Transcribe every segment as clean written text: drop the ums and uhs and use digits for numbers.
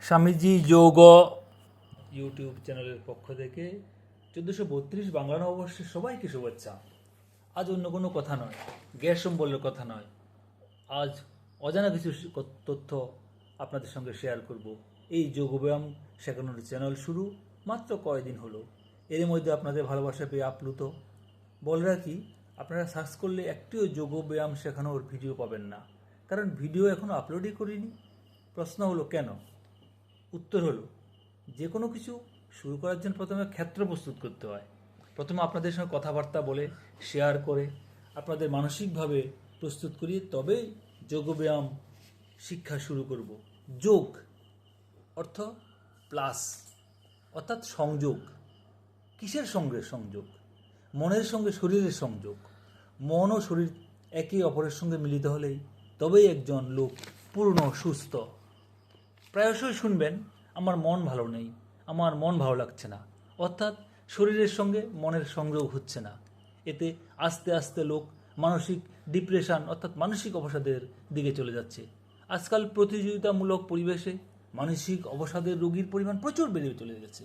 স্বামীজি যোগ ইউটিউব চ্যানেলের পক্ষ থেকে 1432 বাংলা নববর্ষের সবাইকে শুভেচ্ছা। আজ অন্য কোনো কথা নয়, গ্যাস সম্বলের কথা নয়, আজ অজানা কিছু তথ্য আপনাদের সঙ্গে শেয়ার করব। এই যোগব্যায়াম শেখানোর চ্যানেল শুরু মাত্র কয়েকদিন হলো, এর মধ্যে আপনাদের ভালোবাসা পেয়ে আপ্লুত। বলে রাখি, আপনারা সার্চ করলে একটিও যোগব্যায়াম শেখানোর ভিডিও পাবেন না, কারণ ভিডিও এখনও আপলোডই করিনি। প্রশ্ন হলো কেন? উত্তর হলো, যে কোনো কিছু শুরু করার জন্য প্রথমে ক্ষেত্র প্রস্তুত করতে হয়। প্রথমে আপনাদের সঙ্গে কথাবার্তা বলে শেয়ার করে আপনাদের মানসিকভাবে প্রস্তুত করিয়ে তবেই যোগব্যায়াম শিক্ষা শুরু করব। যোগ অর্থ প্লাস, অর্থাৎ সংযোগ। কিসের সঙ্গে সংযোগ? মনের সঙ্গে শরীরের সংযোগ। মন ও শরীর একে অপরের সঙ্গে মিলিত হলেই তবেই একজন লোক পূর্ণ সুস্থ। প্রায়শই শুনবেন, আমার মন ভালো নেই, আমার মন ভালো লাগছে না, অর্থাৎ শরীরের সঙ্গে মনের সংযোগ হচ্ছে না। এতে আস্তে আস্তে লোক মানসিক ডিপ্রেশন অর্থাৎ মানসিক অবসাদের দিকে চলে যাচ্ছে। আজকাল প্রতিযোগিতামূলক পরিবেশে মানসিক অবসাদের রোগীর পরিমাণ প্রচুর বেড়ে চলে গেছে,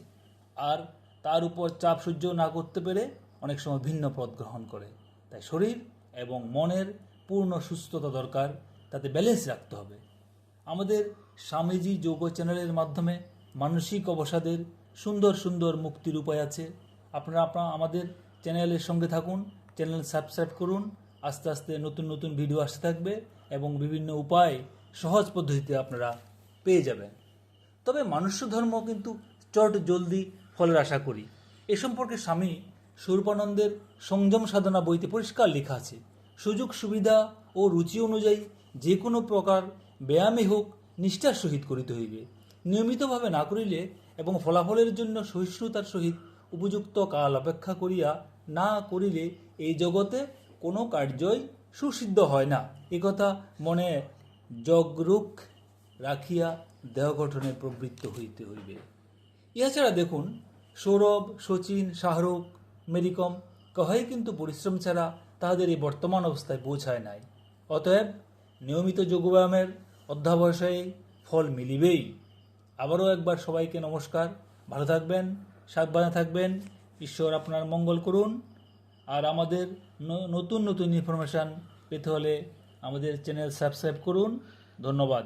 আর তার উপর চাপ সহ্য না করতে পেরে অনেক সময় ভিন্ন পথ গ্রহণ করে। তাই শরীর এবং মনের পূর্ণ সুস্থতা দরকার, তাতে ব্যালেন্স রাখতে হবে। আমাদের স্বামীজি যোগ চ্যানেলের মাধ্যমে মানসিক অবসাদের সুন্দর সুন্দর মুক্তির উপায় আছে। আপনারা আমাদের চ্যানেলের সঙ্গে থাকুন, চ্যানেল সাবস্ক্রাইব করুন। আস্তে আস্তে নতুন নতুন ভিডিও আসতে থাকবে এবং বিভিন্ন উপায় সহজ পদ্ধতিতে আপনারা পেয়ে যাবেন। তবে মনুষ্য ধর্ম কিন্তু চট জলদি ফলের আশা করি, এ সম্পর্কে স্বামী স্বরূপানন্দের সংযম সাধনা বইতে পরিষ্কার লেখা আছে। সুযোগ সুবিধা ও রুচি অনুযায়ী যে কোনো প্রকার ব্যায়ামই হোক নিষ্ঠার সহিত করিতে হইবে। নিয়মিতভাবে না করিলে এবং ফলাফলের জন্য সহিষ্ণুতার সহিত উপযুক্ত কাল অপেক্ষা করিয়া না করিলে এই জগতে কোনো কার্যই সুসিদ্ধ হয় না। একথা মনে জগরূক রাখিয়া দেহ গঠনে প্রবৃত্ত হইতে হইবে। এছাড়া দেখুন, সৌরভ, শচীন, শাহরুখ, মেরিকম কহাই কিন্তু পরিশ্রম ছাড়া তাহাদের এই বর্তমান অবস্থায় পৌঁছায় নাই। অতএব নিয়মিত যোগব্যায়ামের অধ্যাবসায়ে ফল মিলিবেই। আবারও একবার সবাইকে নমস্কার, ভালো থাকবেন, সাবধানে থাকবেন, ঈশ্বর আপনার মঙ্গল করুন। আর আমাদের নতুন নতুন ইনফরমেশান পেতে হলে আমাদের চ্যানেল সাবস্ক্রাইব করুন। ধন্যবাদ।